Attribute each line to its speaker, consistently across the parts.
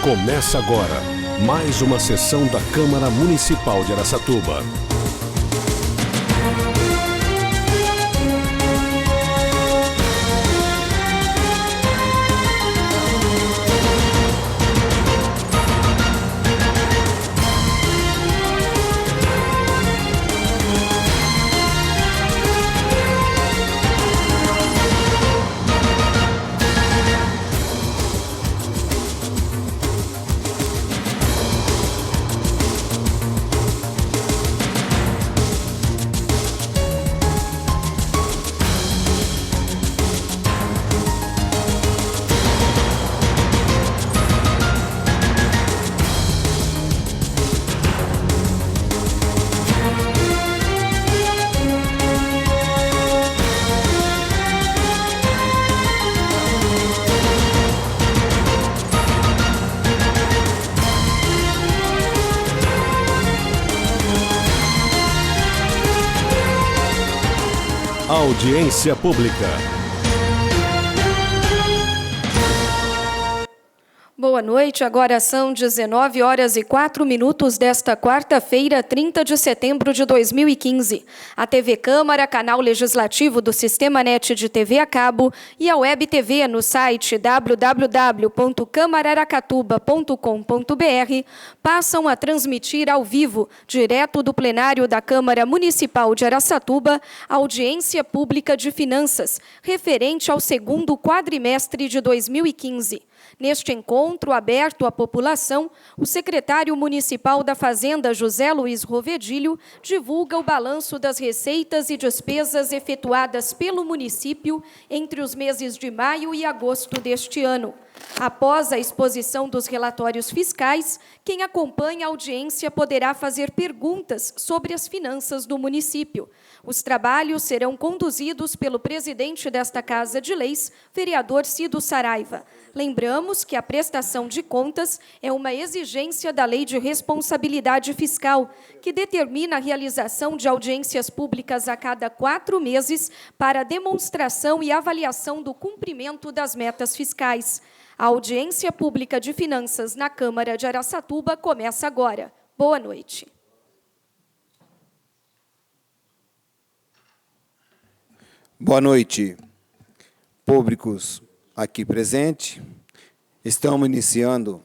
Speaker 1: Começa agora mais uma sessão da Câmara Municipal de Araçatuba. Audiência pública.
Speaker 2: Boa noite, agora são 19h04 desta quarta-feira, 30 de setembro de 2015. A TV Câmara, canal legislativo do Sistema NET de TV a cabo, e a Web TV no site www.camararacatuba.com.br passam a transmitir ao vivo, direto do plenário da Câmara Municipal de Araçatuba, a audiência pública de finanças, referente ao segundo quadrimestre de 2015. Neste encontro aberto à população, o secretário municipal da Fazenda, José Luiz Rovedilho, divulga o balanço das receitas e despesas efetuadas pelo município entre os meses de maio e agosto deste ano. Após a exposição dos relatórios fiscais, quem acompanha a audiência poderá fazer perguntas sobre as finanças do município. Os trabalhos serão conduzidos pelo presidente desta Casa de Leis, vereador Cido Saraiva. Lembramos que a prestação de contas é uma exigência da Lei de Responsabilidade Fiscal, que determina a realização de audiências públicas a cada 4 meses para demonstração e avaliação do cumprimento das metas fiscais. A audiência pública de finanças na Câmara de Araçatuba começa agora. Boa noite.
Speaker 3: Boa noite, públicos aqui presentes. Estamos iniciando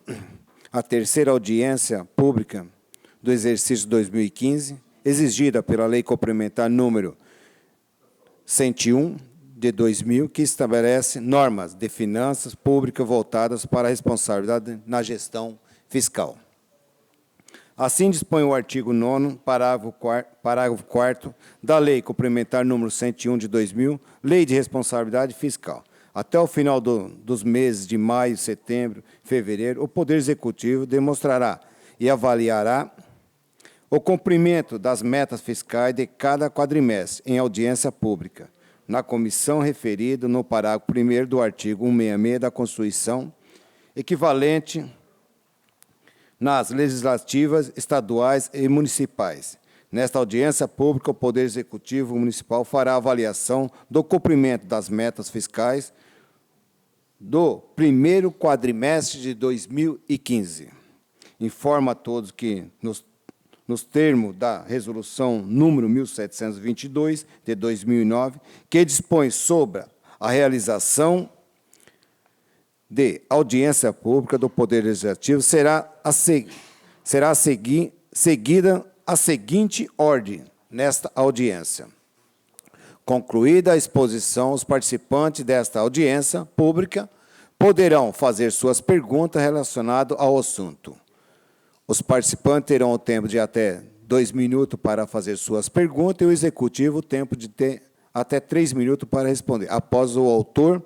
Speaker 3: a terceira audiência pública do exercício 2015, exigida pela Lei Complementar número 101 de 2000, que estabelece normas de finanças públicas voltadas para a responsabilidade na gestão fiscal. Assim dispõe o artigo 9º, parágrafo 4º da Lei Complementar número 101 de 2000, Lei de Responsabilidade Fiscal. Até o final dos meses de maio, setembro, fevereiro, o Poder Executivo demonstrará e avaliará o cumprimento das metas fiscais de cada quadrimestre em audiência pública, na comissão referida no parágrafo 1º do artigo 166 da Constituição, equivalente nas legislativas estaduais e municipais. Nesta audiência pública, o Poder Executivo Municipal fará avaliação do cumprimento das metas fiscais do primeiro quadrimestre de 2015. Informa a todos que, nos termos da Resolução número 1722, de 2009, que dispõe sobre a realização de audiência pública do Poder Legislativo, será seguida a seguinte ordem nesta audiência. Concluída a exposição, os participantes desta audiência pública poderão fazer suas perguntas relacionadas ao assunto. Os participantes terão o tempo de até 2 minutos para fazer suas perguntas e o executivo o tempo de ter até 3 minutos para responder. Após, o autor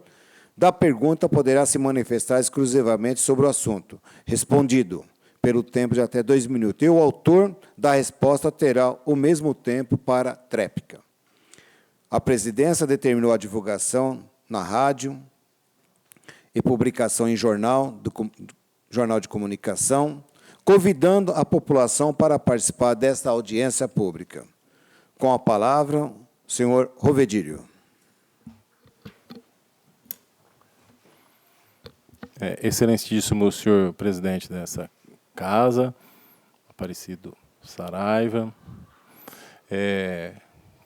Speaker 3: da pergunta poderá se manifestar exclusivamente sobre o assunto respondido, pelo tempo de até 2 minutos. E o autor da resposta terá o mesmo tempo para tréplica. A presidência determinou a divulgação na rádio e publicação em jornal de comunicação, convidando a população para participar desta audiência pública. Com a palavra, o senhor Rovedilho.
Speaker 4: Excelentíssimo senhor presidente dessa casa, Aparecido Saraiva,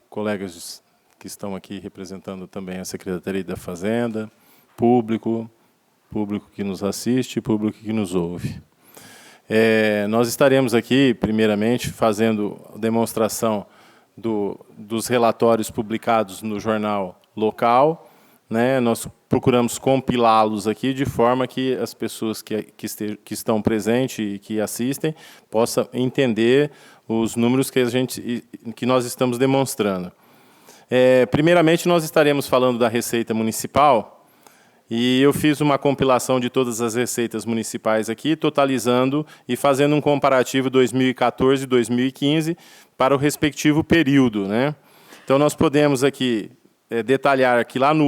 Speaker 4: colegas que estão aqui representando também a Secretaria da Fazenda, público que nos assiste, público que nos ouve. Nós estaremos aqui, primeiramente, fazendo demonstração dos relatórios publicados no jornal local, né? Nós procuramos compilá-los aqui de forma que as pessoas que estão presentes e que assistem possam entender os números que nós estamos demonstrando. Primeiramente, nós estaremos falando da Receita Municipal, e eu fiz uma compilação de todas as receitas municipais aqui, totalizando e fazendo um comparativo 2014 e 2015 para o respectivo período, né? Então, nós podemos aqui detalhar que lá na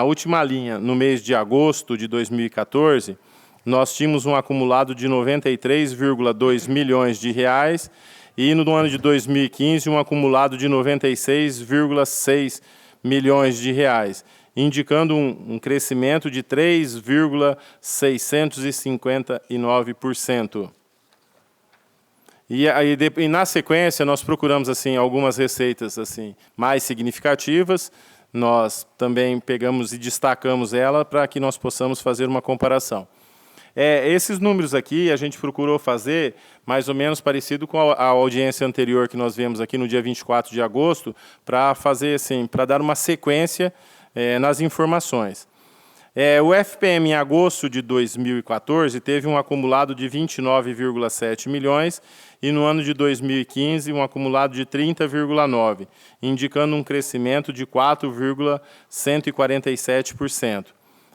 Speaker 4: última linha, no mês de agosto de 2014, nós tínhamos um acumulado de R$ 93,2 milhões e no ano de 2015 um acumulado de R$ 96,6 milhões, indicando um crescimento de 3,659%. E na sequência nós procuramos assim algumas receitas assim mais significativas. Nós também pegamos e destacamos ela para que nós possamos fazer uma comparação. Esses números aqui a gente procurou fazer mais ou menos parecido com a audiência anterior que nós vimos aqui no dia 24 de agosto, para fazer assim, para dar uma sequência nas informações. O FPM em agosto de 2014 teve um acumulado de 29,7 milhões e no ano de 2015 um acumulado de 30,9, indicando um crescimento de 4,147%.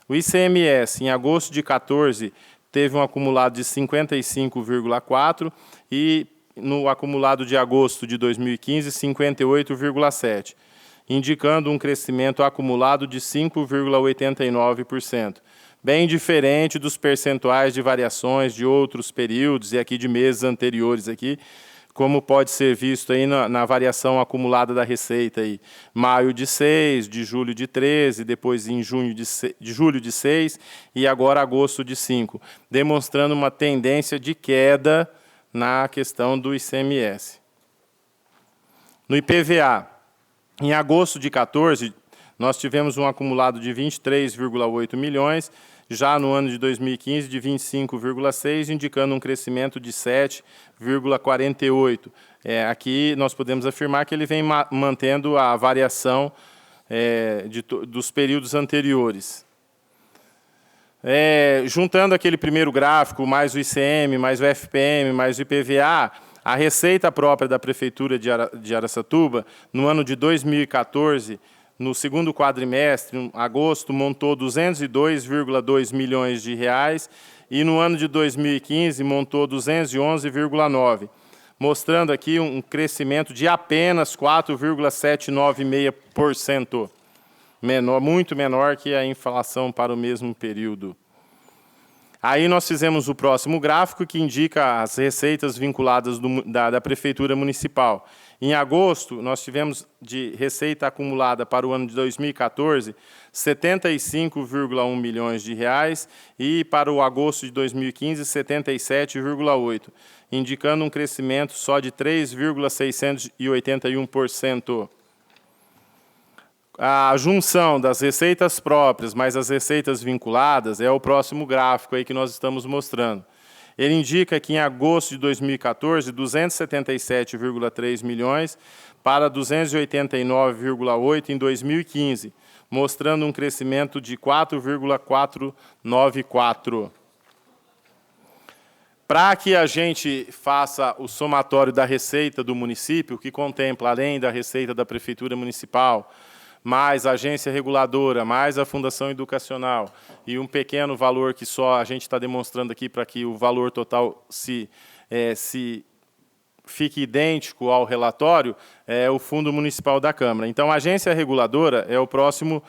Speaker 4: O ICMS em agosto de 2014 teve um acumulado de 55,4 e no acumulado de agosto de 2015 58,7. Indicando um crescimento acumulado de 5,89%, bem diferente dos percentuais de variações de outros períodos e aqui de meses anteriores, aqui, como pode ser visto aí na variação acumulada da receita. Aí, maio de 6, de julho de 13, depois em julho de 6 e agora agosto de 5, demonstrando uma tendência de queda na questão do ICMS. No IPVA, em agosto de 2014, nós tivemos um acumulado de 23,8 milhões, já no ano de 2015 de 25,6, indicando um crescimento de 7,48. Aqui nós podemos afirmar que ele vem mantendo a variação dos períodos anteriores. Juntando aquele primeiro gráfico, mais o ICM, mais o FPM, mais o IPVA, a receita própria da Prefeitura de Araçatuba, no ano de 2014, no segundo quadrimestre, em agosto, montou R$ 202,2 milhões e no ano de 2015 montou 211,9, mostrando aqui um crescimento de apenas 4,796%, muito menor que a inflação para o mesmo período. Aí nós fizemos o próximo gráfico, que indica as receitas vinculadas da Prefeitura Municipal. Em agosto, nós tivemos de receita acumulada para o ano de 2014, R$ 75,1 milhões e para o agosto de 2015, 77,8, indicando um crescimento só de 3,681%. A junção das receitas próprias mais as receitas vinculadas é o próximo gráfico aí que nós estamos mostrando. Ele indica que em agosto de 2014, 277,3 milhões para 289,8 em 2015, mostrando um crescimento de 4,494. Para que a gente faça o somatório da receita do município, que contempla, além da receita da Prefeitura Municipal, mais a agência reguladora, mais a fundação educacional e um pequeno valor que só a gente está demonstrando aqui para que o valor total se fique idêntico ao relatório, é o Fundo Municipal da Câmara. Então, a agência reguladora é o próximo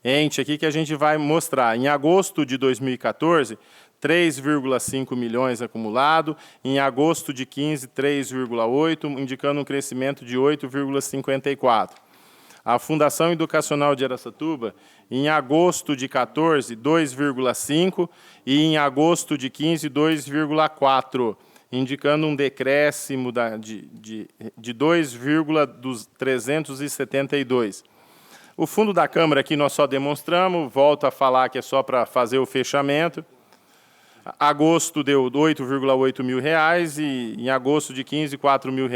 Speaker 4: ente aqui que a gente vai mostrar. Em agosto de 2014, 3,5 milhões acumulado, em agosto de 15, 3,8, indicando um crescimento de 8,54. A Fundação Educacional de Araçatuba, em agosto de 14, 2,5, e em agosto de 15, 2,4, indicando um decréscimo de 2,372. O fundo da Câmara aqui nós só demonstramos, volto a falar que é só para fazer o fechamento. Agosto deu R$ 8,8 mil e em agosto de 15, R$ 4 mil.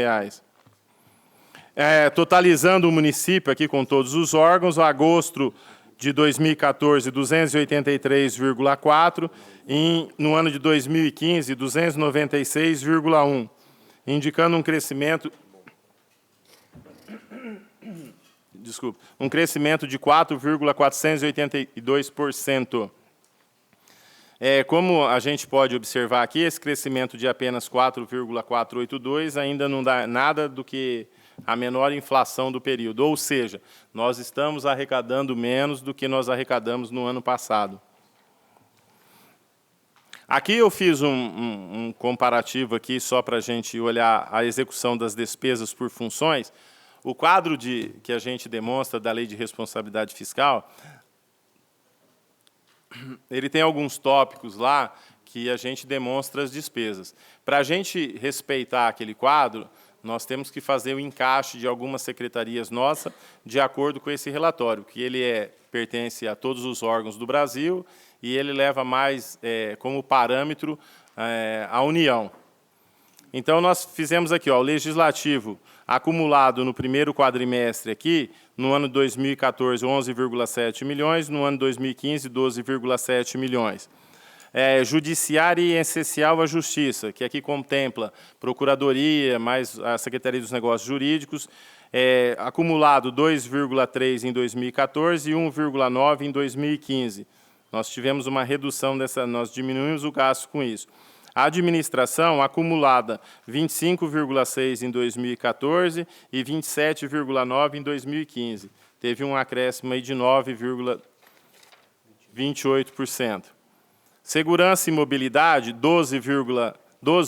Speaker 4: Totalizando o município aqui com todos os órgãos, agosto de 2014, 283,4, e no ano de 2015, 296,1, indicando um crescimento de 4,482%. Como a gente pode observar aqui, esse crescimento de apenas 4,482 ainda não dá nada do que a menor inflação do período, ou seja, nós estamos arrecadando menos do que nós arrecadamos no ano passado. Aqui eu fiz um comparativo aqui só para a gente olhar a execução das despesas por funções. O quadro que a gente demonstra da Lei de Responsabilidade Fiscal, ele tem alguns tópicos lá que a gente demonstra as despesas. Para a gente respeitar aquele quadro, nós temos que fazer o encaixe de algumas secretarias nossas de acordo com esse relatório, que ele pertence a todos os órgãos do Brasil e ele leva mais como parâmetro a União. Então, nós fizemos aqui, o Legislativo acumulado no primeiro quadrimestre aqui, no ano de 2014, 11,7 milhões, no ano de 2015, 12,7 milhões. Judiciária e essencial à Justiça, que aqui contempla Procuradoria, mais a Secretaria dos Negócios Jurídicos, acumulado 2,3 em 2014 e 1,9 em 2015. Nós tivemos uma redução nós diminuímos o gasto com isso. A administração acumulada 25,6 em 2014 e 27,9 em 2015. Teve um acréscimo aí de 9,28%. Segurança e mobilidade, 12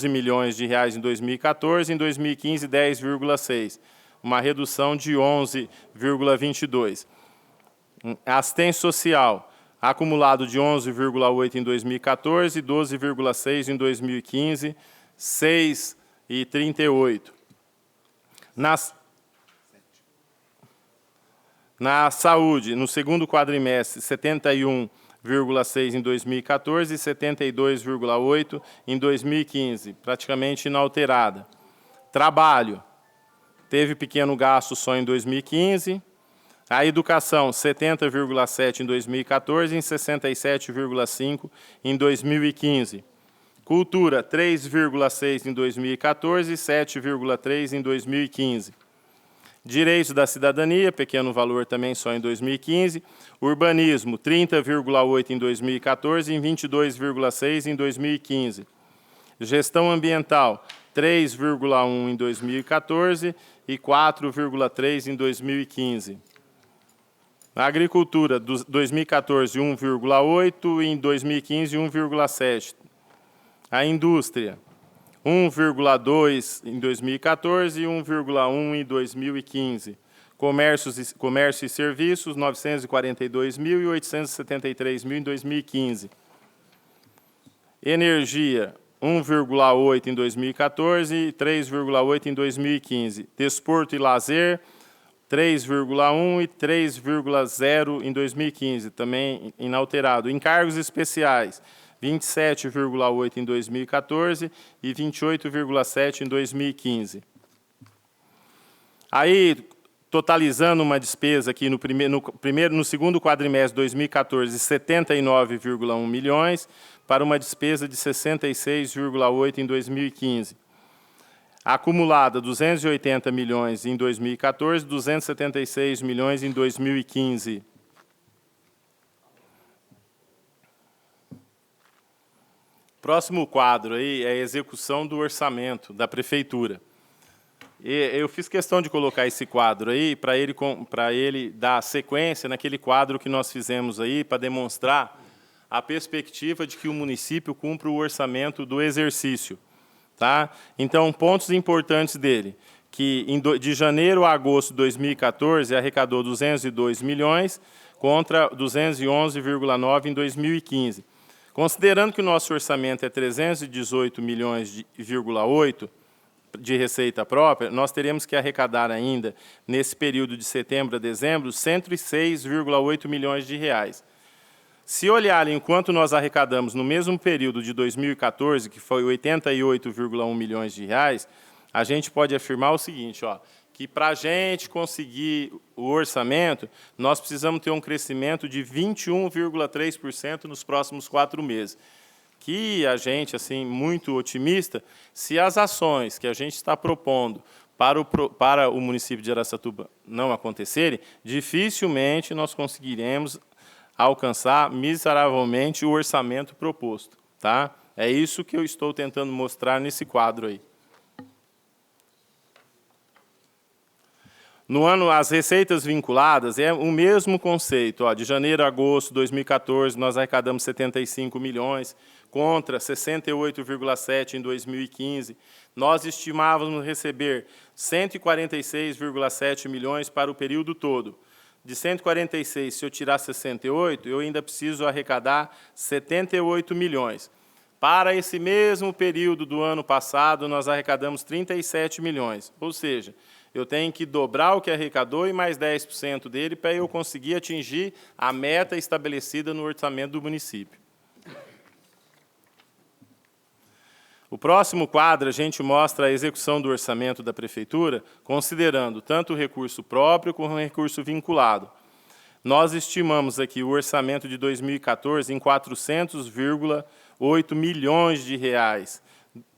Speaker 4: milhões de reais em 2014, em 2015, 10,6, uma redução de 11,22. Assistência social, acumulado de 11,8 em 2014, 12,6 em 2015, 6,38. Na saúde, no segundo quadrimestre, 71,6 em 2014 e 72,8 em 2015, praticamente inalterada. Trabalho, teve pequeno gasto só em 2015. A educação, 70,7 em 2014 e 67,5 em 2015. Cultura, 3,6 em 2014 e 7,3 em 2015. Direitos da cidadania, pequeno valor também só em 2015. Urbanismo, 30,8 em 2014 e 22,6 em 2015. Gestão ambiental, 3,1 em 2014 e 4,3 em 2015. Na agricultura, 2014, 1,8 e em 2015, 1,7. A indústria, 1,2 em 2014 e 1,1 em 2015. Comércio e serviços, 942 mil e 873 mil em 2015. Energia, 1,8 em 2014 e 3,8 em 2015. Desporto e lazer, 3,1 e 3,0 em 2015, também inalterado. Encargos especiais, 27,8 em 2014 e 28,7 em 2015. Aí, totalizando uma despesa aqui no segundo quadrimestre de 2014, 79,1 milhões, para uma despesa de 66,8 em 2015. Acumulada, 280 milhões em 2014, 276 milhões em 2015. Próximo quadro aí é a execução do orçamento da Prefeitura. Eu fiz questão de colocar esse quadro aí para ele dar sequência naquele quadro que nós fizemos aí para demonstrar a perspectiva de que o município cumpra o orçamento do exercício. Tá? Então, pontos importantes dele. que de janeiro a agosto de 2014 arrecadou 202 milhões contra 211,9 em 2015. Considerando que o nosso orçamento é 318 milhões,8 de receita própria, nós teremos que arrecadar ainda, nesse período de setembro a dezembro, 106,8 milhões de reais. Se olharem quanto nós arrecadamos no mesmo período de 2014, que foi 88,1 milhões de reais, a gente pode afirmar o seguinte, ó, que para a gente conseguir o orçamento, nós precisamos ter um crescimento de 21,3% nos próximos 4 meses. Que a gente, assim, muito otimista, se as ações que a gente está propondo para o município de Araçatuba não acontecerem, dificilmente nós conseguiremos alcançar miseravelmente o orçamento proposto. Tá? É isso que eu estou tentando mostrar nesse quadro aí. No ano, as receitas vinculadas é o mesmo conceito. Ó, de janeiro a agosto de 2014, nós arrecadamos 75 milhões, contra 68,7 em 2015. Nós estimávamos receber 146,7 milhões para o período todo. De 146, se eu tirar 68, eu ainda preciso arrecadar 78 milhões. Para esse mesmo período do ano passado, nós arrecadamos 37 milhões. Ou seja, eu tenho que dobrar o que arrecadou e mais 10% dele para eu conseguir atingir a meta estabelecida no orçamento do município. O próximo quadro, a gente mostra a execução do orçamento da Prefeitura, considerando tanto o recurso próprio como o recurso vinculado. Nós estimamos aqui o orçamento de 2014 em 400,8 milhões de reais.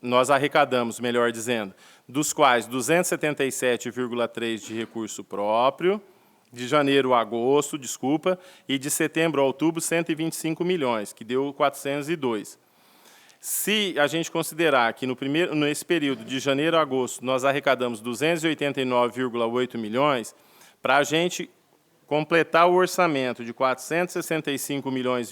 Speaker 4: Nós arrecadamos, melhor dizendo, dos quais 277,3 de recurso próprio, de janeiro a agosto, desculpa, e de setembro a outubro, 125 milhões, que deu 402. Se a gente considerar que nesse período de janeiro a agosto nós arrecadamos 289,8 milhões, para a gente completar o orçamento de 465,6 milhões,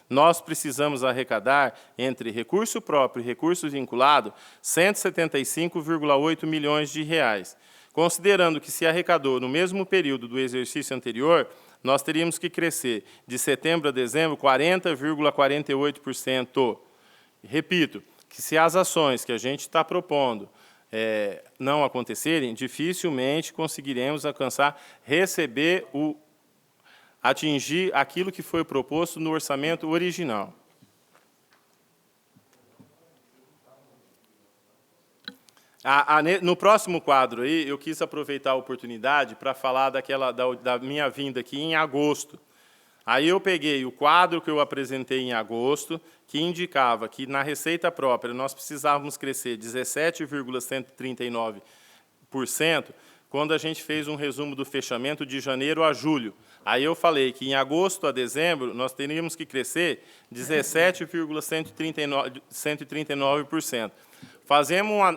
Speaker 4: nós precisamos arrecadar, entre recurso próprio e recurso vinculado, 175,8 milhões de reais. Considerando que se arrecadou no mesmo período do exercício anterior, nós teríamos que crescer de setembro a dezembro 40,48%. Repito, que se as ações que a gente está propondo não acontecerem, dificilmente conseguiremos atingir aquilo que foi proposto no orçamento original. No próximo quadro aí, eu quis aproveitar a oportunidade para falar da minha vinda aqui em agosto. Aí eu peguei o quadro que eu apresentei em agosto, que indicava que na receita própria nós precisávamos crescer 17,139%, quando a gente fez um resumo do fechamento de janeiro a julho. Aí eu falei que em agosto a dezembro nós teríamos que crescer 17,139%.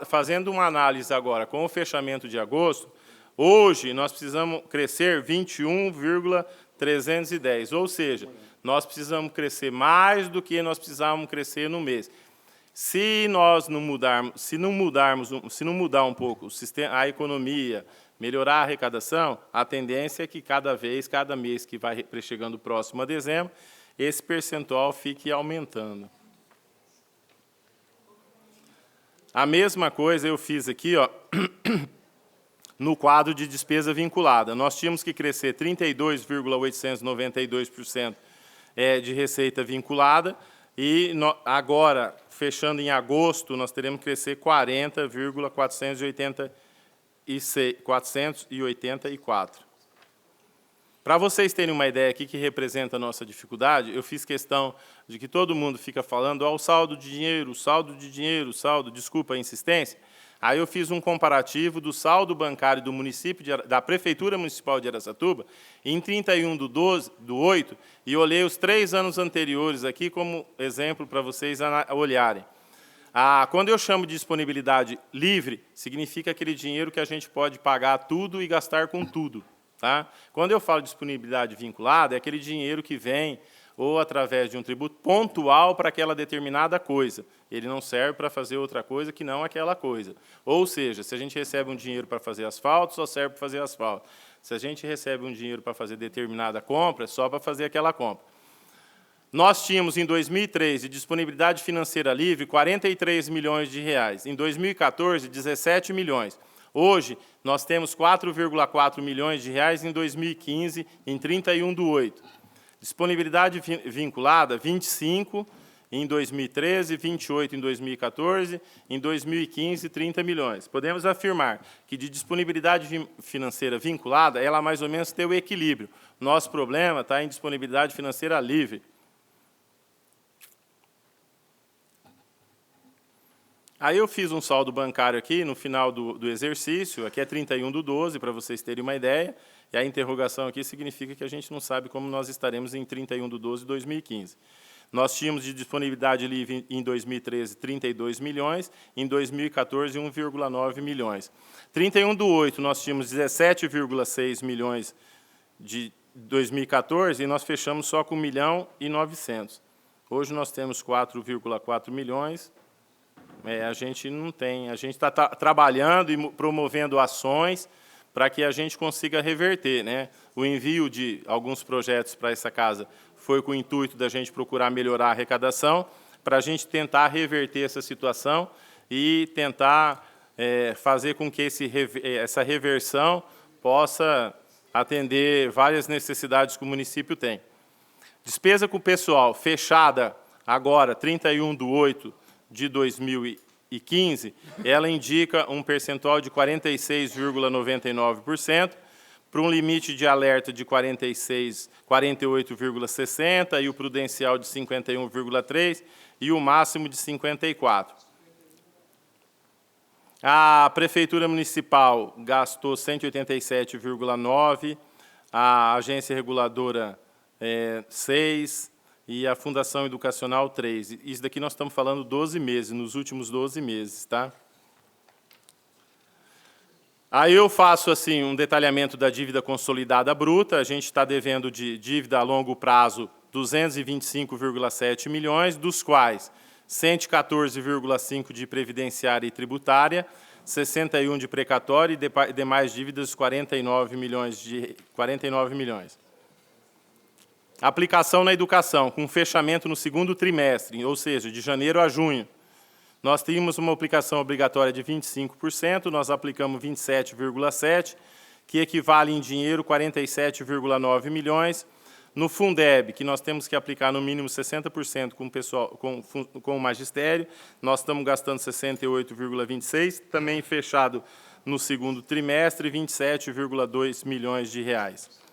Speaker 4: Fazendo uma análise agora com o fechamento de agosto, hoje nós precisamos crescer 21,310, ou seja, nós precisamos crescer mais do que nós precisávamos crescer no mês. Se não mudar um pouco o sistema, a economia, melhorar a arrecadação, a tendência é que cada mês que vai chegando próximo a dezembro, esse percentual fique aumentando. A mesma coisa eu fiz aqui, ó, no quadro de despesa vinculada. Nós tínhamos que crescer 32,892% de receita vinculada, e agora, fechando em agosto, nós teremos que crescer 40,484. Para vocês terem uma ideia aqui que representa a nossa dificuldade, eu fiz questão de que todo mundo fica falando o saldo de dinheiro, desculpa a insistência. Aí eu fiz um comparativo do saldo bancário do município da Prefeitura Municipal de Araçatuba em 31/8 e olhei os 3 anos anteriores aqui como exemplo para vocês olharem. Quando eu chamo de disponibilidade livre, significa aquele dinheiro que a gente pode pagar tudo e gastar com tudo. Tá? Quando eu falo de disponibilidade vinculada, é aquele dinheiro que vem ou através de um tributo pontual para aquela determinada coisa. Ele não serve para fazer outra coisa que não aquela coisa. Ou seja, se a gente recebe um dinheiro para fazer asfalto, só serve para fazer asfalto. Se a gente recebe um dinheiro para fazer determinada compra, é só para fazer aquela compra. Nós tínhamos, em 2013, disponibilidade financeira livre, 43 milhões de reais. Em 2014, 17 milhões. Hoje, nós temos 4,4 milhões de reais em 2015, em 31/8. Disponibilidade vinculada, 25 em 2013, 28 em 2014, em 2015, 30 milhões. Podemos afirmar que de disponibilidade financeira vinculada, ela mais ou menos tem o equilíbrio. Nosso problema está em disponibilidade financeira livre. Aí eu fiz um saldo bancário aqui no final do exercício, aqui é 31/12, para vocês terem uma ideia, e a interrogação aqui significa que a gente não sabe como nós estaremos em 31/12 de 2015. Nós tínhamos de disponibilidade livre em 2013 32 milhões, em 2014 1,9 milhões. 31/8 nós tínhamos 17,6 milhões de 2014 e nós fechamos só com 1.900.000. Hoje nós temos 4,4 milhões. A gente não tem, a gente está trabalhando e promovendo ações para que a gente consiga reverter, né? O envio de alguns projetos para essa casa foi com o intuito da gente procurar melhorar a arrecadação, para a gente tentar reverter essa situação e tentar fazer com que essa reversão possa atender várias necessidades que o município tem. Despesa com o pessoal fechada agora, 31/8 de 2015, ela indica um percentual de 46,99%, para um limite de alerta de 48,60% e o prudencial de 51,3% e o máximo de 54%. A Prefeitura Municipal gastou 187,9%, a Agência Reguladora 6%, e a Fundação Educacional 3. Isso daqui nós estamos falando 12 meses, nos últimos 12 meses, tá? Aí eu faço assim um detalhamento da dívida consolidada bruta. A gente está devendo de dívida a longo prazo 225,7 milhões, dos quais 114,5 de previdenciária e tributária, 61 de precatória e demais dívidas 49 milhões. Aplicação na educação, com fechamento no segundo trimestre, ou seja, de janeiro a junho. Nós tínhamos uma aplicação obrigatória de 25%, nós aplicamos 27,7%, que equivale em dinheiro 47,9 milhões. No Fundeb, que nós temos que aplicar no mínimo 60% com o magistério, nós estamos gastando 68,26%, também fechado no segundo trimestre, 27,2 milhões de reais.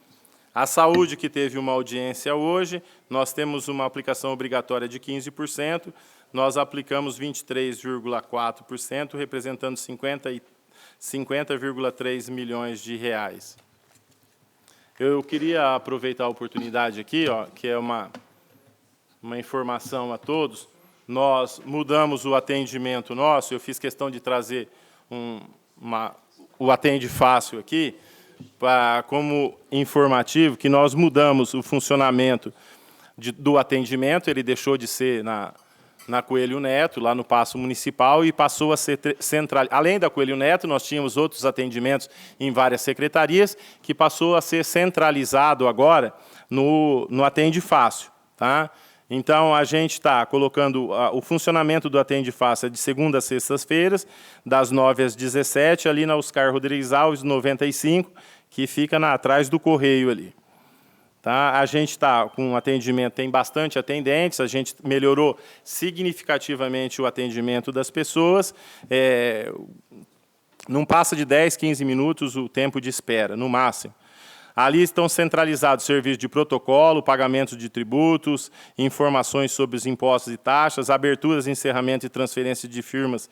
Speaker 4: A saúde, que teve uma audiência hoje, nós temos uma aplicação obrigatória de 15%, nós aplicamos 23,4%, representando 50,3 milhões de reais. Eu queria aproveitar a oportunidade aqui, que é uma informação a todos. Nós mudamos o atendimento nosso, eu fiz questão de trazer o Atende Fácil aqui, como informativo, que nós mudamos o funcionamento do atendimento, ele deixou de ser na Coelho Neto, lá no Paço Municipal, e passou a ser central. Além da Coelho Neto, nós tínhamos outros atendimentos em várias secretarias, que passou a ser centralizado agora no Atende Fácil. Tá? Então, a gente está colocando o funcionamento do Atende Fácil de segunda a sextas-feiras, das 9 às 17, ali na Oscar Rodrigues Alves, 95, que fica atrás do Correio ali. Tá? A gente está com atendimento, tem bastante atendentes, a gente melhorou significativamente o atendimento das pessoas, não passa de 10, 15 minutos o tempo de espera, no máximo. Ali estão centralizados serviços de protocolo, pagamentos de tributos, informações sobre os impostos e taxas, aberturas, encerramento e transferência de firmas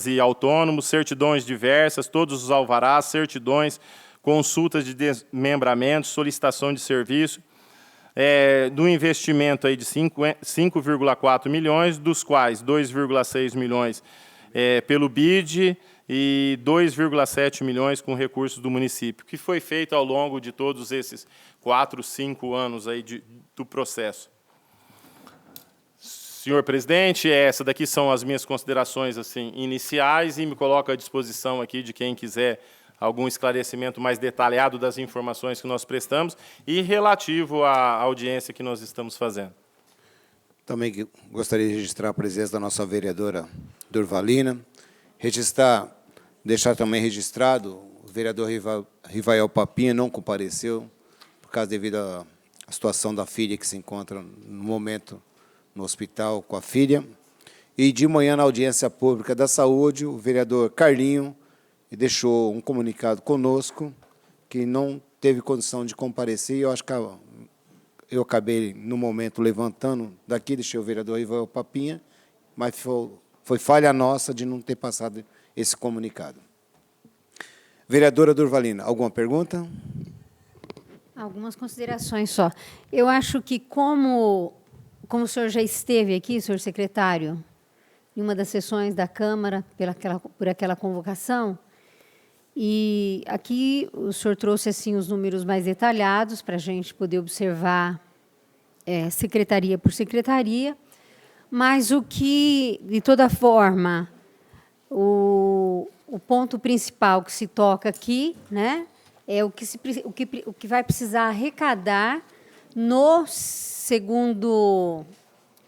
Speaker 4: e autônomos, certidões diversas, todos os alvarás, certidões, consultas de desmembramento, solicitação de serviço, do investimento aí de 5,4 milhões, dos quais 2,6 milhões pelo BID e 2,7 milhões com recursos do município, que foi feito ao longo de todos esses 4, 5 anos aí do processo. Senhor presidente, essa daqui são as minhas considerações assim, iniciais, e me coloco à disposição aqui de quem quiser algum esclarecimento mais detalhado das informações que nós prestamos e relativo à audiência que nós estamos fazendo.
Speaker 3: Também gostaria de registrar a presença da nossa vereadora Durvalina, deixar também registrado, o vereador Rivael Papinha não compareceu, por causa devido à situação da filha que se encontra no momento no hospital com a filha. E de manhã, na audiência pública da saúde, o vereador Carlinho deixou um comunicado conosco que não teve condição de comparecer, e eu acho que eu acabei, no momento, levantando daqui, deixei o vereador Rivael Papinha, mas foi falha nossa de não ter passado esse comunicado. Vereadora Durvalina, alguma pergunta?
Speaker 5: Algumas considerações só. Eu acho que, como o senhor já esteve aqui, senhor secretário, em uma das sessões da Câmara, por aquela convocação, e aqui o senhor trouxe assim, os números mais detalhados para a gente poder observar secretaria por secretaria, mas o que, de toda forma, o ponto principal que se toca aqui, né, é o que vai precisar arrecadar no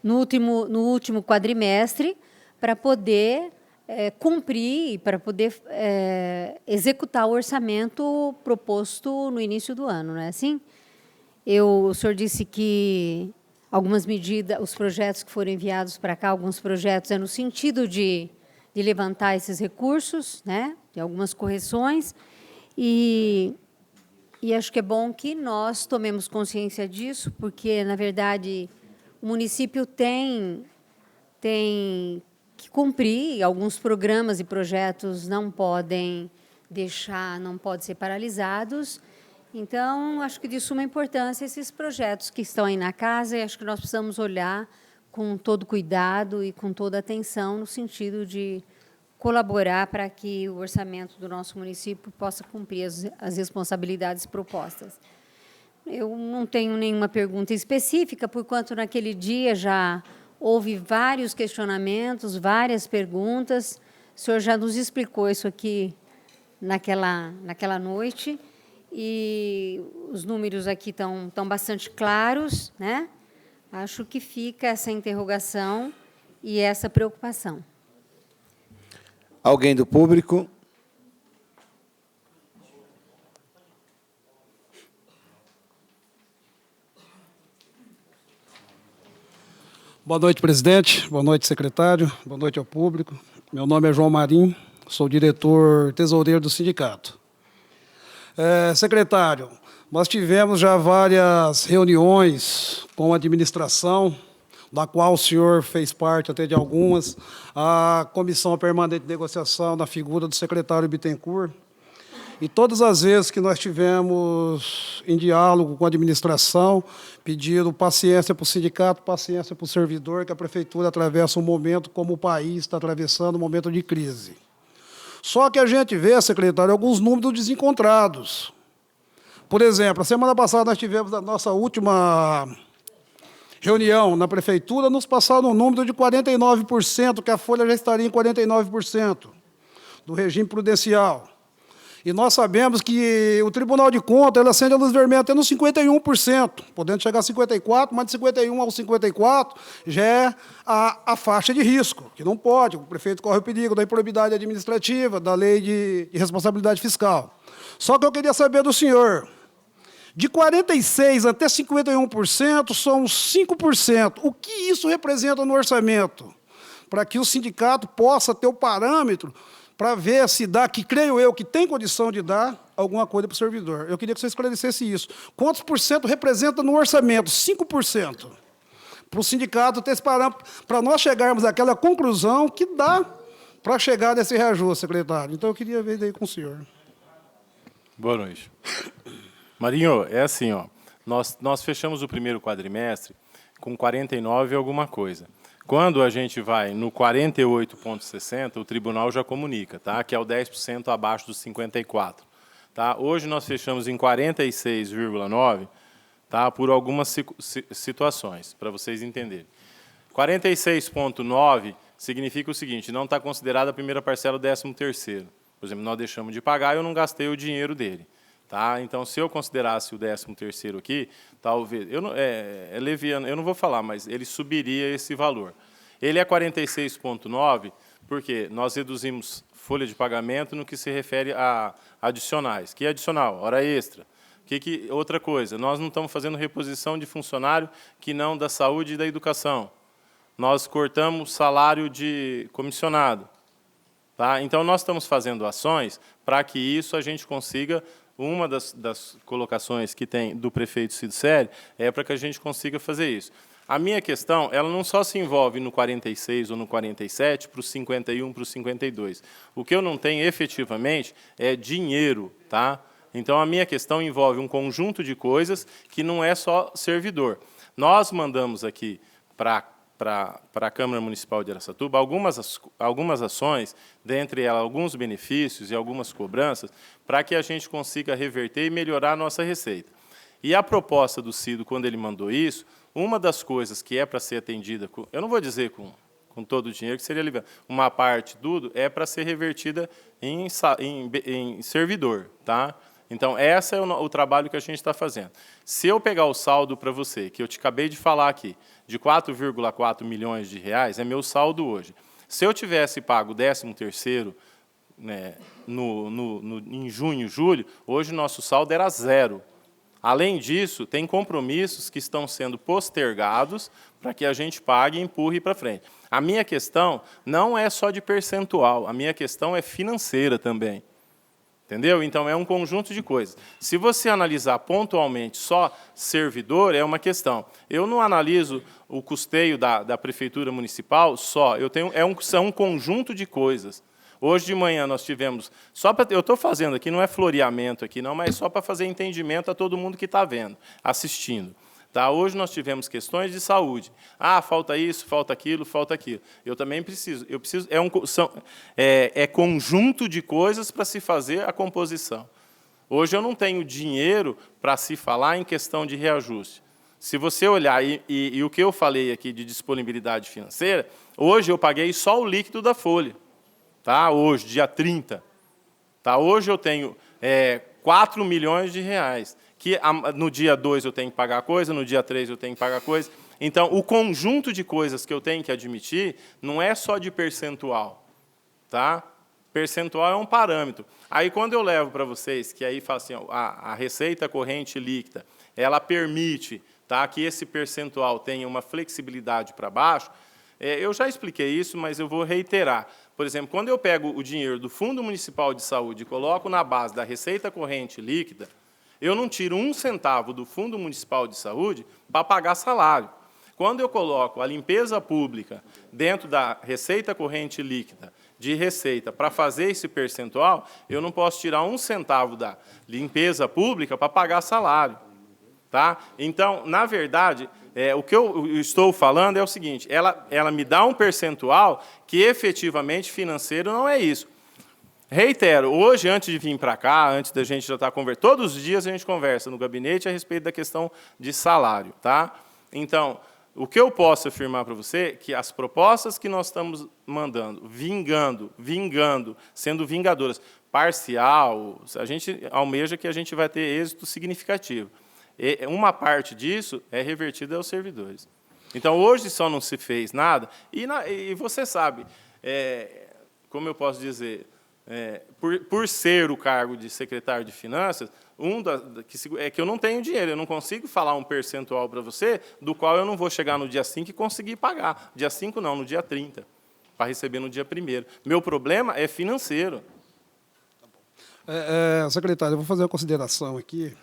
Speaker 5: último quadrimestre para poder cumprir, para poder executar o orçamento proposto no início do ano, não é assim? O senhor disse que algumas medidas, os projetos que foram enviados para cá, alguns projetos no sentido de levantar esses recursos, né? Tem algumas correções, e acho que é bom que nós tomemos consciência disso, porque, na verdade, o município tem que cumprir, alguns programas e projetos não podem ser paralisados. Então, acho que de suma importância esses projetos que estão aí na casa, e acho que nós precisamos olhar com todo cuidado e com toda atenção no sentido de colaborar para que o orçamento do nosso município possa cumprir as responsabilidades propostas. Eu não tenho nenhuma pergunta específica, porquanto naquele dia já houve vários questionamentos, várias perguntas. O senhor já nos explicou isso aqui naquela noite, e os números aqui estão bastante claros, né? Acho que fica essa interrogação e essa preocupação.
Speaker 3: Alguém do público?
Speaker 6: Boa noite, presidente. Boa noite, secretário. Boa noite ao público. Meu nome é João Marim, sou diretor tesoureiro do sindicato. Secretário, nós tivemos já várias reuniões com a administração, da qual o senhor fez parte até de algumas, a Comissão Permanente de Negociação na figura do secretário Bittencourt, e todas as vezes que nós tivemos em diálogo com a administração, pedindo paciência para o sindicato, paciência para o servidor, que a prefeitura atravessa um momento como o país está atravessando, um momento de crise. Só que a gente vê, secretário, alguns números desencontrados. Por exemplo, a semana passada nós tivemos a nossa última reunião na prefeitura, nos passaram um número de 49%, que a folha já estaria em 49% do regime prudencial. E nós sabemos que o Tribunal de Contas ele acende a luz vermelha até nos 51%, podendo chegar a 54%, mas de 51% ao 54% já é a faixa de risco, que não pode, o prefeito corre o perigo da improbidade administrativa, da lei de responsabilidade fiscal. Só que eu queria saber do senhor, de 46% até 51% são 5%. O que isso representa no orçamento? Para que o sindicato possa ter o parâmetro para ver se dá, que creio eu que tem condição de dar alguma coisa para o servidor. Eu queria que você esclarecesse isso. Quantos por cento representa no orçamento? 5%. Para o sindicato ter esse parâmetro, para nós chegarmos àquela conclusão que dá para chegar nesse reajuste, secretário. Então, eu queria ver daí com o senhor.
Speaker 4: Boa noite. Marinho, é assim, ó, nós fechamos o primeiro quadrimestre com 49 e alguma coisa. Quando a gente vai no 48,60, o tribunal já comunica, tá? Que é o 10% abaixo dos 54. Tá? Hoje nós fechamos em 46,9, tá? Por algumas situações, para vocês entenderem. 46,9 significa o seguinte, não está considerada a primeira parcela do 13º. Por exemplo, nós deixamos de pagar e eu não gastei o dinheiro dele. Tá? Então, se eu considerasse o 13º aqui, talvez, é leviano, eu não vou falar, mas ele subiria esse valor. Ele é 46,9 porque nós reduzimos folha de pagamento no que se refere a adicionais. Que é adicional? Hora extra. Outra coisa, nós não estamos fazendo reposição de funcionário que não da saúde e da educação. Nós cortamos salário de comissionado. Tá? Então, nós estamos fazendo ações para que isso a gente consiga. Uma das colocações que tem do prefeito Cid Sério é para que a gente consiga fazer isso. A minha questão, ela não só se envolve no 46 ou no 47, para o 51, para o 52. O que eu não tenho efetivamente é dinheiro. Tá? Então, a minha questão envolve um conjunto de coisas que não é só servidor. Nós mandamos aqui para a Câmara Municipal de Araçatuba algumas ações, dentre elas alguns benefícios e algumas cobranças, para que a gente consiga reverter e melhorar a nossa receita. E a proposta do Cido, quando ele mandou isso, uma das coisas que é para ser atendida, eu não vou dizer com todo o dinheiro, que seria aliviado, uma parte, tudo, é para ser revertida em servidor. Tá? Então, esse é o trabalho que a gente está fazendo. Se eu pegar o saldo para você, que eu te acabei de falar aqui, de 4,4 milhões de reais, é meu saldo hoje. Se eu tivesse pago o 13º, né, em junho, julho, hoje o nosso saldo era 0. Além disso, tem compromissos que estão sendo postergados para que a gente pague e empurre para frente. A minha questão não é só de percentual, a minha questão é financeira também. Entendeu? Então, é um conjunto de coisas. Se você analisar pontualmente só servidor, é uma questão. Eu não analiso o custeio da Prefeitura Municipal só. São um conjunto de coisas. Hoje de manhã nós tivemos... eu estou fazendo aqui, não é floreamento aqui, não, mas só para fazer entendimento a todo mundo que está vendo, assistindo. Tá? Hoje nós tivemos questões de saúde. Ah, falta isso, falta aquilo, falta aquilo. Eu também preciso. É conjunto de coisas para se fazer a composição. Hoje eu não tenho dinheiro para se falar em questão de reajuste. Se você olhar, e o que eu falei aqui de disponibilidade financeira, hoje eu paguei só o líquido da folha. Tá? Hoje, dia 30. Tá? Hoje eu tenho 4 milhões de reais. Que no dia 2 eu tenho que pagar coisa, no dia 3 eu tenho que pagar coisa. Então, o conjunto de coisas que eu tenho que admitir não é só de percentual. Tá? Percentual é um parâmetro. Aí, quando eu levo para vocês, que aí fala assim, a receita corrente líquida, ela permite, tá, que esse percentual tenha uma flexibilidade para baixo, eu já expliquei isso, mas eu vou reiterar. Por exemplo, quando eu pego o dinheiro do Fundo Municipal de Saúde e coloco na base da receita corrente líquida, eu não tiro 1 centavo do Fundo Municipal de Saúde para pagar salário. Quando eu coloco a limpeza pública dentro da receita corrente líquida de receita para fazer esse percentual, eu não posso tirar 1 centavo da limpeza pública para pagar salário. Tá? Então, na verdade, o que eu estou falando é o seguinte, ela me dá um percentual que efetivamente financeiro não é isso. Reitero, hoje, antes de vir para cá, antes da gente já estar conversando, todos os dias a gente conversa no gabinete a respeito da questão de salário. Tá? Então, o que eu posso afirmar para você é que as propostas que nós estamos mandando, vingando, sendo vingadoras, parcial, a gente almeja que a gente vai ter êxito significativo. E uma parte disso é revertida aos servidores. Então, hoje só não se fez nada, e você sabe, como eu posso dizer... por ser o cargo de secretário de Finanças, que eu não tenho dinheiro, eu não consigo falar um percentual para você, do qual eu não vou chegar no dia 5 e conseguir pagar. Dia 5 não, no dia 30, para receber no dia 1º. Meu problema é financeiro.
Speaker 6: Secretário, eu vou fazer uma consideração aqui.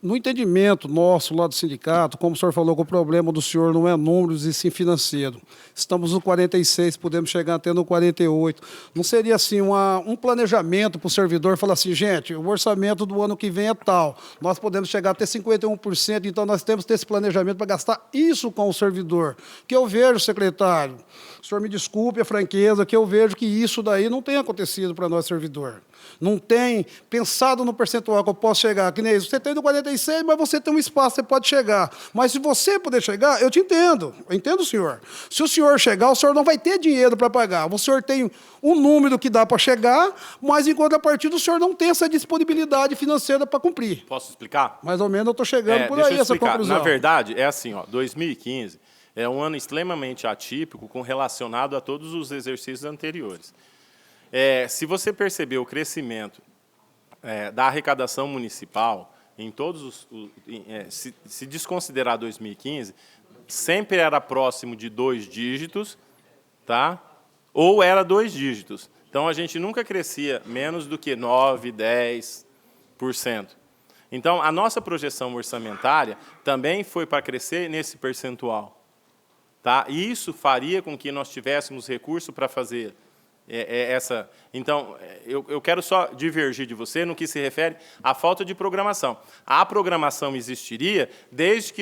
Speaker 6: no entendimento nosso lá do sindicato, como o senhor falou que o problema do senhor não é números e sim financeiro. Estamos no 46, podemos chegar até no 48. Não seria assim um planejamento para o servidor falar assim, gente, o orçamento do ano que vem é tal, nós podemos chegar até 51%, então nós temos que ter esse planejamento para gastar isso com o servidor. Que eu vejo, secretário, o senhor me desculpe a franqueza, que eu vejo que isso daí não tem acontecido para nós, servidor. Não tem pensado no percentual que eu posso chegar, que nem isso. Você tem do 46, mas você tem um espaço, você pode chegar. Mas se você puder chegar, eu te entendo. Eu entendo o senhor. Se o senhor chegar, o senhor não vai ter dinheiro para pagar. O senhor tem um número que dá para chegar, mas em contrapartida o senhor não tem essa disponibilidade financeira para cumprir.
Speaker 4: Posso explicar?
Speaker 6: Mais ou menos eu estou chegando por
Speaker 4: Deixa
Speaker 6: aí,
Speaker 4: eu
Speaker 6: essa
Speaker 4: explicar.
Speaker 6: conclusão.
Speaker 4: Na verdade, é assim, ó, 2015 é um ano extremamente atípico relacionado a todos os exercícios anteriores. Se você perceber o crescimento da arrecadação municipal, em todos se desconsiderar 2015, sempre era próximo de 2 dígitos, tá? Ou era 2 dígitos. Então, a gente nunca crescia menos do que 9%, 10%. Então, a nossa projeção orçamentária também foi para crescer nesse percentual. Tá? E isso faria com que nós tivéssemos recurso para fazer essa. Então, eu quero só divergir de você no que se refere à falta de programação. A programação existiria desde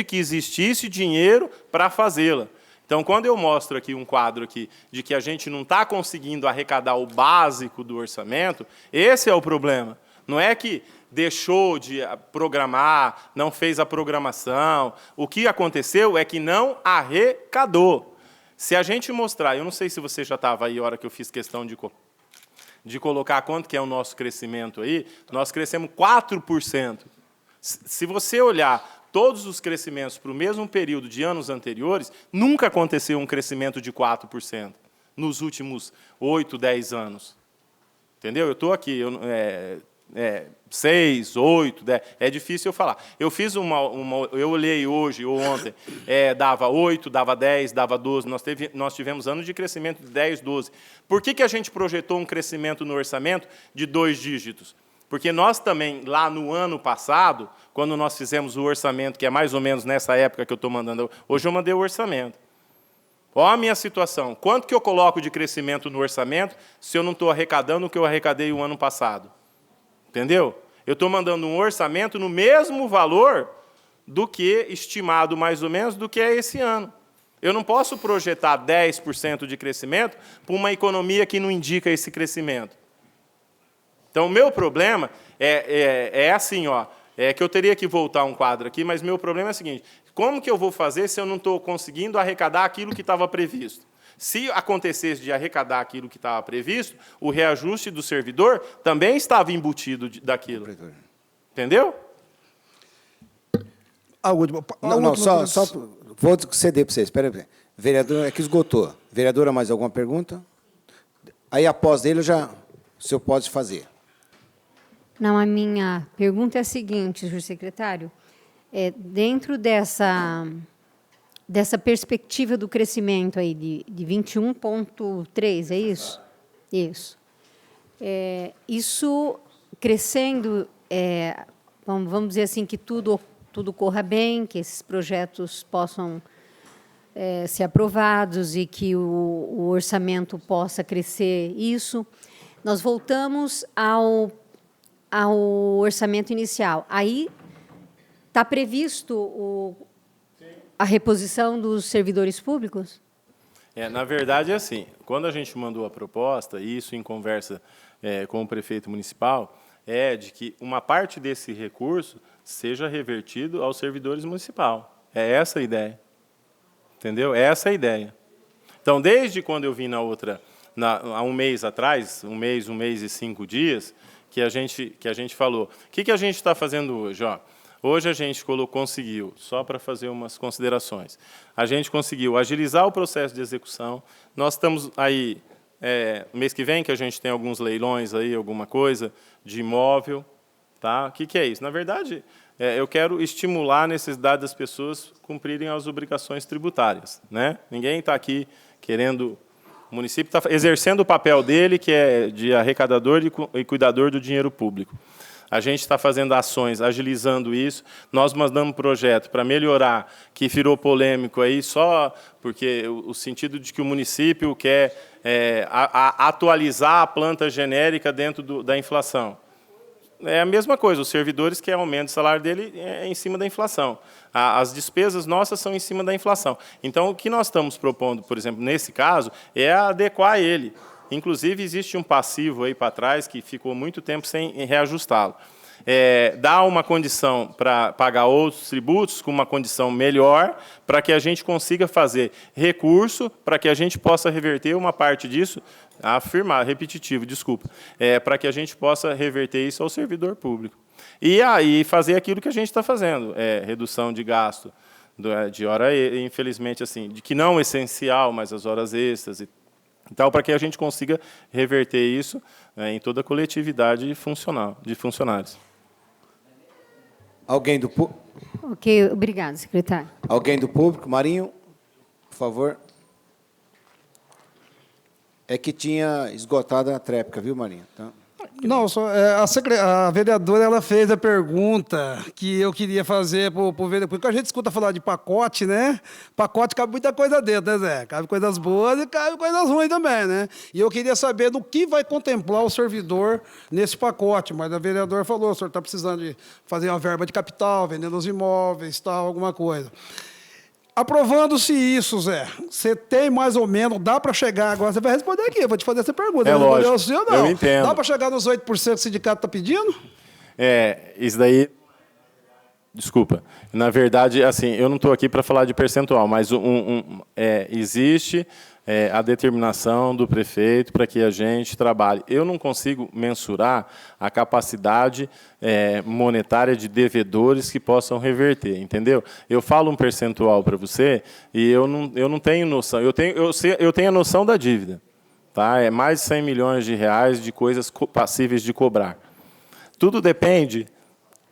Speaker 4: que existisse dinheiro para fazê-la. Então, quando eu mostro aqui um quadro aqui de que a gente não está conseguindo arrecadar o básico do orçamento, esse é o problema. Não é que deixou de programar, não fez a programação. O que aconteceu é que não arrecadou. Se a gente mostrar, eu não sei se você já estava aí a hora que eu fiz questão de colocar quanto que é o nosso crescimento aí, nós crescemos 4%. Se você olhar todos os crescimentos para o mesmo período de anos anteriores, nunca aconteceu um crescimento de 4% nos últimos 8, 10 anos. Entendeu? Eu estou aqui, 6, 8, 10, é difícil eu falar. Eu fiz eu olhei hoje ou ontem, dava 8, dava 10, dava 12, nós tivemos anos de crescimento de 10, 12. Por que a gente projetou um crescimento no orçamento de 2 dígitos? Porque nós também, lá no ano passado, quando nós fizemos o orçamento, que é mais ou menos nessa época que eu estou mandando, hoje eu mandei o orçamento. Olha a minha situação, quanto que eu coloco de crescimento no orçamento se eu não estou arrecadando o que eu arrecadei o ano passado? Entendeu? Eu estou mandando um orçamento no mesmo valor do que estimado, mais ou menos, do que é esse ano. Eu não posso projetar 10% de crescimento para uma economia que não indica esse crescimento. Então, o meu problema é assim, ó, que eu teria que voltar um quadro aqui, mas meu problema é o seguinte, como que eu vou fazer se eu não estou conseguindo arrecadar aquilo que estava previsto? Se acontecesse de arrecadar aquilo que estava previsto, o reajuste do servidor também estava embutido daquilo. Entendeu?
Speaker 6: A última.
Speaker 3: Só vou ceder para vocês. Espera aí. Vereador, é que esgotou. Vereadora, mais alguma pergunta? Aí, após ele, o senhor pode fazer.
Speaker 5: Não, a minha pergunta é a seguinte, senhor secretário. Dentro dessa perspectiva do crescimento aí de 21,3, é isso? Isso. Isso crescendo, vamos dizer assim, que tudo corra bem, que esses projetos possam ser aprovados e que o orçamento possa crescer isso. Nós voltamos ao orçamento inicial. Aí está previsto a reposição dos servidores públicos?
Speaker 4: Na verdade, é assim, quando a gente mandou a proposta, e isso em conversa com o prefeito municipal, de que uma parte desse recurso seja revertido aos servidores municipais. É essa a ideia. Entendeu? É essa a ideia. Então, desde quando eu vim há um mês atrás, um mês e 5 dias, que a gente falou, o que a gente está fazendo hoje? Hoje a gente conseguiu, só para fazer umas considerações, a gente conseguiu agilizar o processo de execução. Nós estamos aí, mês que vem, que a gente tem alguns leilões aí, alguma coisa de imóvel. Tá? O que é isso? Na verdade, eu quero estimular a necessidade das pessoas cumprirem as obrigações tributárias. Né? Ninguém está aqui querendo... O município está exercendo o papel dele, que é de arrecadador e cuidador do dinheiro público. A gente está fazendo ações, agilizando isso. Nós mandamos um projeto para melhorar, que virou polêmico aí só porque o sentido de que o município quer atualizar a planta genérica dentro da inflação. É a mesma coisa, os servidores querem aumento do salário dele em cima da inflação. As despesas nossas são em cima da inflação. Então, o que nós estamos propondo, por exemplo, nesse caso, é adequar ele. Inclusive, existe um passivo aí para trás que ficou muito tempo sem reajustá-lo. Dá uma condição para pagar outros tributos com uma condição melhor, para que a gente consiga fazer recurso, para que a gente possa reverter uma parte disso, repetitivo, desculpa, para que a gente possa reverter isso ao servidor público. E aí fazer aquilo que a gente está fazendo, redução de gasto, de hora, infelizmente, assim, de que não é essencial, mas as horas extras e tal, para que a gente consiga reverter isso em toda a coletividade funcional, de funcionários.
Speaker 3: Alguém do público?
Speaker 5: Ok, obrigado, secretário.
Speaker 3: Alguém do público? Marinho, por favor. É que tinha esgotado a tréplica, viu, Marinho? Então...
Speaker 6: Não, a vereadora ela fez a pergunta que eu queria fazer para o vereador, porque a gente escuta falar de pacote, né? Pacote cabe muita coisa dentro, né, Zé? Cabe coisas boas e cabe coisas ruins também, né? E eu queria saber do que vai contemplar o servidor nesse pacote, mas a vereadora falou, o senhor está precisando de fazer uma verba de capital, vendendo os imóveis, tal, alguma coisa. Aprovando-se isso, Zé, você tem mais ou menos, dá para chegar agora, você vai responder aqui, eu vou te fazer essa pergunta.
Speaker 4: Lógico,
Speaker 6: eu
Speaker 4: entendo.
Speaker 6: Dá para chegar nos 8% que o sindicato está pedindo?
Speaker 4: Isso daí... Desculpa. Na verdade, assim, eu não estou aqui para falar de percentual, mas existe a determinação do prefeito para que a gente trabalhe. Eu não consigo mensurar a capacidade monetária de devedores que possam reverter, entendeu? Eu falo um percentual para você e eu não tenho noção. Eu tenho a noção da dívida. Tá? É mais de 100 milhões de reais de coisas passíveis de cobrar. Tudo depende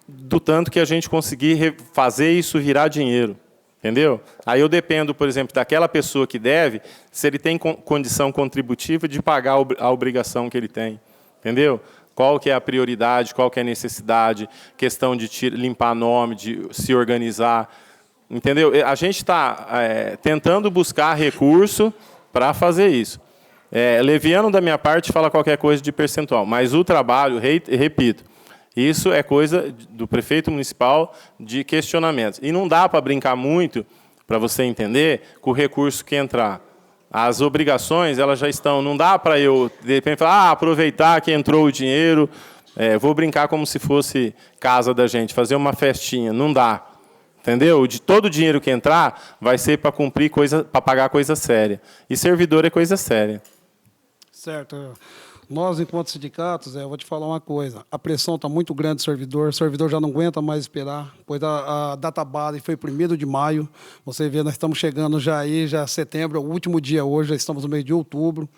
Speaker 4: do tanto que a gente conseguir fazer isso virar dinheiro, entendeu? Aí eu dependo, por exemplo, daquela pessoa que deve, se ele tem condição contributiva de pagar a obrigação que ele tem, entendeu? Qual que é a prioridade, qual que é a necessidade, questão de limpar nome, de se organizar, entendeu? A gente está tentando buscar recurso para fazer isso. Leviano, da minha parte, fala qualquer coisa de percentual, mas o trabalho, repito, isso é coisa do prefeito municipal de questionamentos. E não dá para brincar muito, para você entender, com o recurso que entrar. As obrigações, elas já estão... Não dá para eu, de repente, falar, aproveitar que entrou o dinheiro, vou brincar como se fosse casa da gente, fazer uma festinha. Não dá. Entendeu? De todo o dinheiro que entrar, vai ser para cumprir coisa, para pagar coisa séria. E servidor é coisa séria.
Speaker 6: Certo. Nós, enquanto sindicatos, eu vou te falar uma coisa, a pressão está muito grande do o servidor já não aguenta mais esperar, pois a data base foi 1º de maio, você vê, nós estamos chegando já aí, já setembro, é o último dia hoje, já estamos no mês de outubro.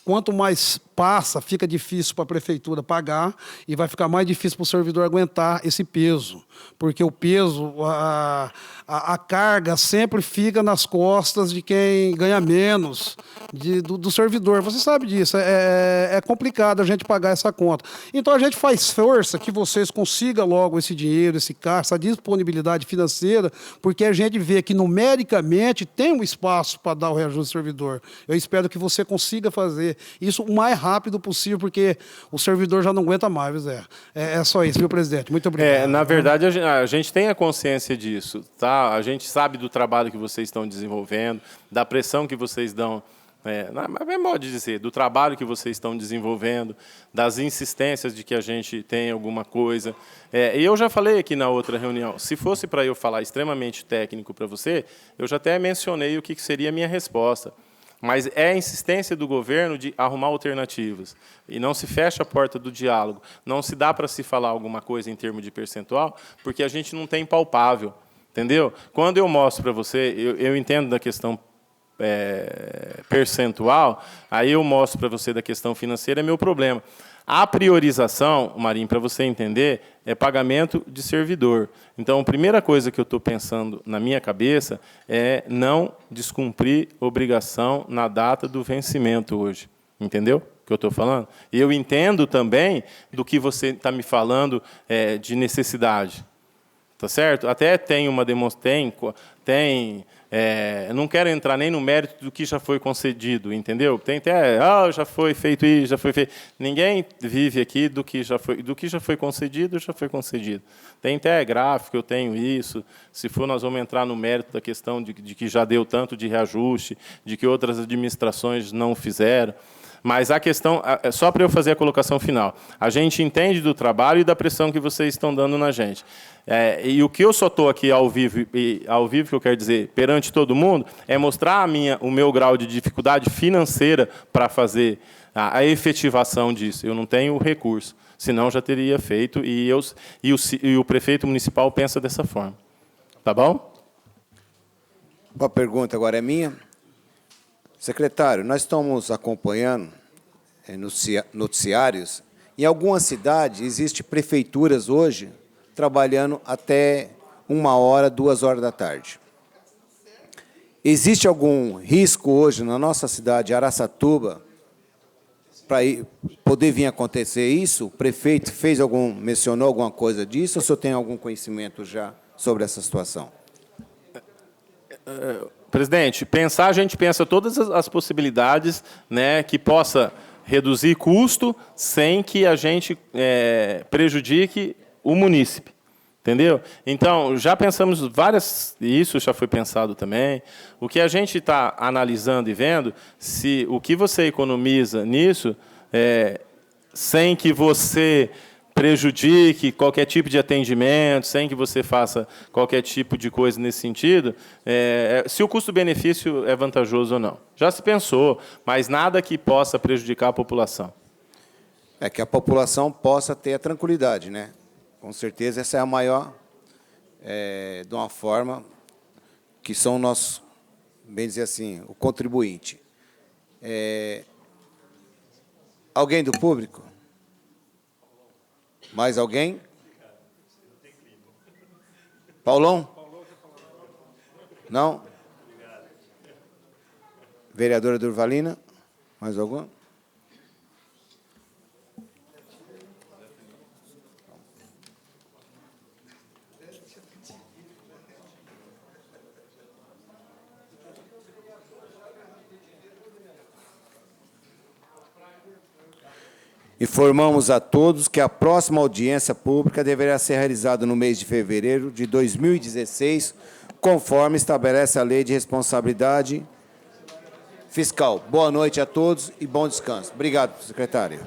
Speaker 6: Quanto mais passa, fica difícil para a prefeitura pagar e vai ficar mais difícil para o servidor aguentar esse peso, porque o peso, a carga sempre fica nas costas de quem ganha menos, do servidor. Você sabe disso, é complicado a gente pagar essa conta. Então a gente faz força que vocês consigam logo esse dinheiro, esse caixa, essa disponibilidade financeira, porque a gente vê que numericamente tem um espaço para dar o reajuste ao servidor. Eu espero que você consiga fazer isso o mais rápido possível, porque o servidor já não aguenta mais, Zé. É só isso, viu, presidente? Muito obrigado.
Speaker 4: Na verdade, a gente tem a consciência disso, tá? A gente sabe do trabalho que vocês estão desenvolvendo, da pressão que vocês dão, é modo de dizer, do trabalho que vocês estão desenvolvendo, das insistências de que a gente tem alguma coisa. E eu já falei aqui na outra reunião, se fosse para eu falar extremamente técnico para você, eu já até mencionei o que seria a minha resposta. Mas é a insistência do governo de arrumar alternativas. E não se fecha a porta do diálogo. Não se dá para se falar alguma coisa em termos de percentual, porque a gente não tem palpável. Entendeu? Quando eu mostro para você, eu entendo da questão percentual, aí eu mostro para você da questão financeira, é meu problema. A priorização, Marinho, para você entender, é pagamento de servidor. Então, a primeira coisa que eu estou pensando na minha cabeça é não descumprir obrigação na data do vencimento hoje. Entendeu? que eu estou falando? E eu entendo também do que você está me falando de necessidade. Tá certo? Até tem uma demonstração, não quero entrar nem no mérito do que já foi concedido, entendeu? Tem até, já foi feito isso, já foi feito. Ninguém vive aqui do que já foi concedido, já foi concedido. Tem até gráfico, eu tenho isso. Se for, nós vamos entrar no mérito da questão de que já deu tanto de reajuste, de que outras administrações não fizeram. Mas a questão, só para eu fazer a colocação final, a gente entende do trabalho e da pressão que vocês estão dando na gente. E o que eu só estou aqui ao vivo, que eu quero dizer, perante todo mundo, é mostrar o meu grau de dificuldade financeira para fazer a efetivação disso. Eu não tenho recurso, senão já teria feito, e o prefeito municipal pensa dessa forma. Tá bom?
Speaker 3: A pergunta agora é minha. Secretário, nós estamos acompanhando noticiários. Em algumas cidades, existem prefeituras hoje trabalhando até 1h, 2h da tarde. Existe algum risco hoje na nossa cidade, Araçatuba, para poder vir acontecer isso? O prefeito mencionou alguma coisa disso, ou o senhor tem algum conhecimento já sobre essa situação?
Speaker 4: Presidente, a gente pensa todas as possibilidades, né, que possa reduzir custo sem que a gente prejudique o munícipe, entendeu? Então, já pensamos isso já foi pensado também. O que a gente está analisando e vendo, se o que você economiza nisso, sem que você prejudique qualquer tipo de atendimento, sem que você faça qualquer tipo de coisa nesse sentido, se o custo-benefício é vantajoso ou não. Já se pensou, mas nada que possa prejudicar a população.
Speaker 3: Que a população possa ter a tranquilidade, né? Com certeza, essa é a maior, de uma forma, que são nossos, bem dizer assim, o contribuinte. Alguém do público? Mais alguém? Paulão? Não? Vereadora Durvalina? Mais alguma? Informamos a todos que a próxima audiência pública deverá ser realizada no mês de fevereiro de 2016, conforme estabelece a Lei de Responsabilidade Fiscal. Boa noite a todos e bom descanso. Obrigado, secretária.